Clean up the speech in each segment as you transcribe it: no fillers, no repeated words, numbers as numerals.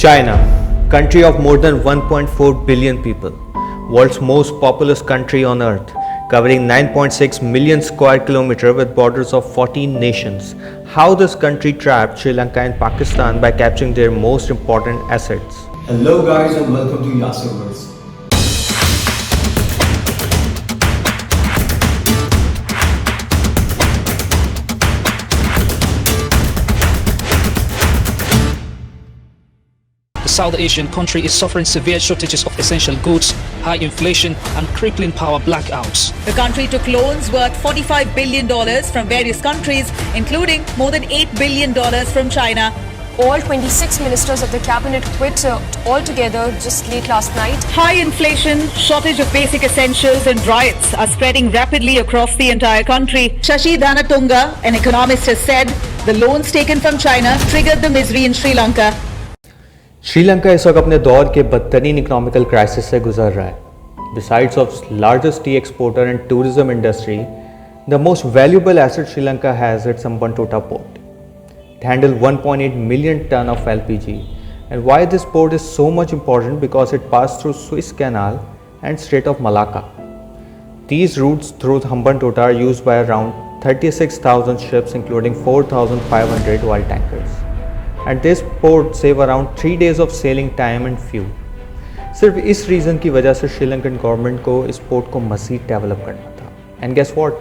China, country of more than 1.4 billion people, world's most populous country on earth, covering 9.6 million square kilometers with borders of 14 nations. How this country trapped Sri Lanka and Pakistan by capturing their most important assets. Hello guys and welcome to Yasirverse. The South Asian country is suffering severe shortages of essential goods, high inflation and crippling power blackouts. The country took loans worth $45 billion from various countries, including more than $8 billion from China. All 26 ministers of the cabinet quit altogether just late last night. High inflation, shortage of basic essentials and riots are spreading rapidly across the entire country. Shashi Dhanatunga, an economist, has said the loans taken from China triggered the misery in Sri Lanka. Sri Lanka इस वक्त अपने दौर के बदतरीन economical crisis से गुजर रहा है. Besides of largest tea exporter and tourism industry, the most valuable asset Sri Lanka has its Hambantota port. It handles 1.8 million ton of LPG. And why this port is so much important? Because it passed through Suez Canal and Strait of Malacca. These routes through Hambantota are used by around 36,000 ships, including 4,500 oil tankers. And this port save around 3 days of sailing time and fuel. सिर्फ इस reason की वजह से Sri Lankan government को इस port को मज़ीद develop करना था. And guess what,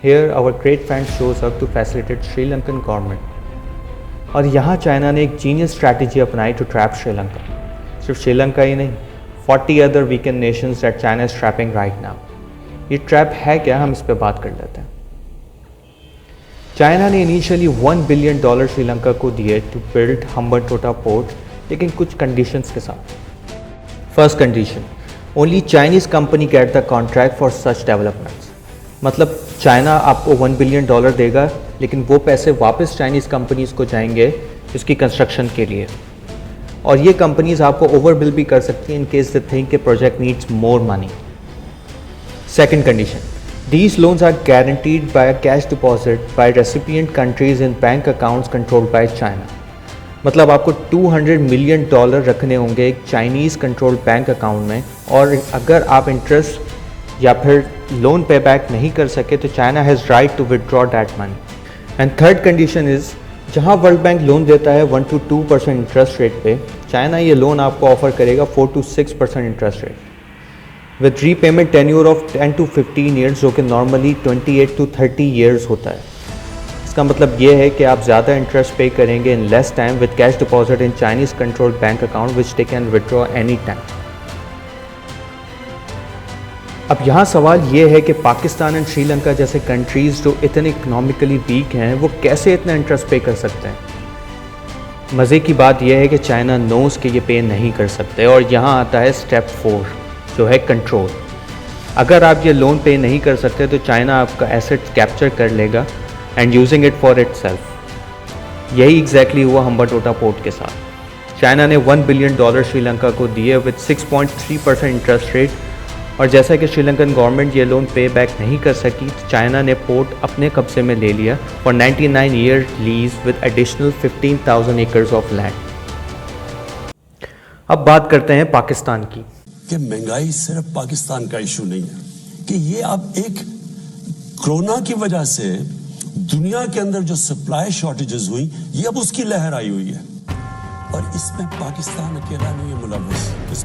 here our great friend shows up to facilitate Sri Lankan government. और यहाँ चाइना ने एक जीनियस स्ट्रैटेजी अपनाई टू ट्रैप श्रीलंका. सिर्फ श्रीलंका ही नहीं, 40 other weekend nations that China is trapping right now. ये ट्रैप है क्या, हम इस पर बात कर लेते हैं. चाइना ने इनिशियली $1 बिलियन श्रीलंका को दिए टू बिल्ड हम्बनटोटा पोर्ट, लेकिन कुछ कंडीशंस के साथ. First condition, only Chinese company get the contract for such developments. मतलब चाइना आपको $1 बिलियन देगा, लेकिन वो पैसे वापस चाइनीज़ कंपनीज़ को जाएंगे इसकी कंस्ट्रक्शन के लिए. और ये कंपनीज़ आपको ओवर बिल भी कर सकती हैं इन केस दे थिंक के project needs more money. Second condition, these loans are guaranteed by a cash deposit by recipient countries in bank accounts controlled by China. मतलब आपको $200 मिलियन रखने होंगे एक चाइनीज़ कंट्रोल्ड बैंक अकाउंट में, और अगर आप इंटरेस्ट या फिर लोन पे बैक नहीं कर सके तो China has right to withdraw that money. And third condition is, जहाँ वर्ल्ड बैंक लोन देता है 1 to 2% इंटरेस्ट रेट पे, चाइना ये लोन आपको ऑफर करेगा 4 to 6% interest rate with repayment tenure of 10 to 15 years, जो कि नॉर्मली 28 to 30 ईयर्स होता है. इसका मतलब ये है कि आप ज़्यादा इंटरेस्ट पे करेंगे in less time with cash deposit in Chinese controlled bank account which they can withdraw any time. अब यहाँ सवाल ये है कि पाकिस्तान एंड श्रीलंका जैसे कंट्रीज़ जो इतने इकोनॉमिकली वीक हैं, वो कैसे इतना इंटरेस्ट पे कर सकते हैं. मज़े की बात यह है कि चाइना नोज़ कि ये पे नहीं कर सकते, और यहाँ आता है स्टेप 4 जो है कंट्रोल. अगर आप ये लोन पे नहीं कर सकते तो चाइना आपका एसेट कैप्चर कर लेगा and using it for itself. यही एग्जैक्टली हुआ हम्बनटोटा पोर्ट के साथ. चाइना ने $1 बिलियन श्रीलंका को दिए विद 6.3% इंटरेस्ट रेट, और जैसा कि श्रीलंकन गवर्नमेंट ये लोन पे बैक नहीं कर सकी, तो चाइना ने पोर्ट अपने कब्जे में ले लिया for 99 year lease with additional 15,000 acres of land. अब बात करते हैं पाकिस्तान की. कि महंगाई सिर्फ पाकिस्तान का इशू नहीं है, कि ये अब एक कोरोना की वजह से दुनिया के अंदर जो सप्लाई शॉर्टेजेस हुई, ये अब उसकी लहर आई हुई है, और इसमें पाकिस्तान अकेला नहीं है मुलव्वस.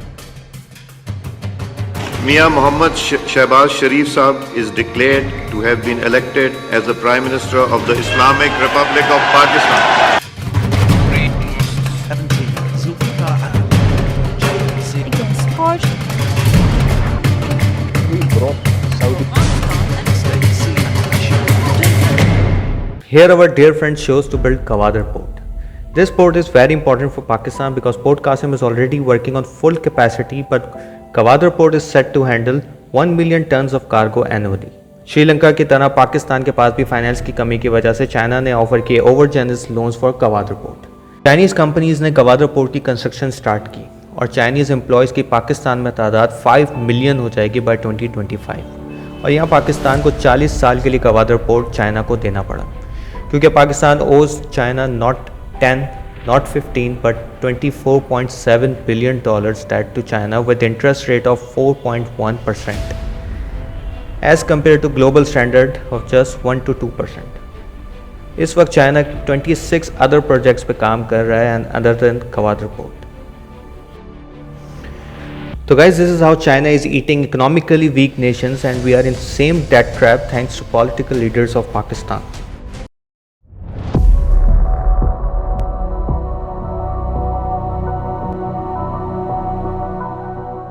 Mia Mohammad Shehbaz Sharif Saab is declared to have been elected as the Prime Minister of the Islamic Republic of Pakistan. Here our dear friend chose to build Gwadar port. This port is very important for Pakistan because Port Qasim is already working on full capacity, but Gwadar port is set to handle 1 million tons of cargo annually. Sri Lanka की तरह पाकिस्तान के पास भी finance की कमी की वजह से China ने ऑफर किए over generous loans for Gwadar port. Chinese companies ने गवादर पोर्ट की कंस्ट्रक्शन स्टार्ट की, और चाइनीज़ एम्प्लॉयज़ की पाकिस्तान में तादाद 5 मिलियन हो जाएगी बाय 2025. और यहाँ पाकिस्तान को 40 साल के लिए गवादर पोर्ट चाइना को देना पड़ा, क्योंकि पाकिस्तान ओज China not 10 not 15 but $24.7 billion debt to China with interest rate of 4.1% as compared to global standard of just 1 to 2%. इस वक्त चाइना 26 अदर प्रोजेक्ट्स पे काम कर रहा है other than Gwadar port. So guys, this is how China is eating economically weak nations and we are in same debt trap thanks to political leaders of Pakistan.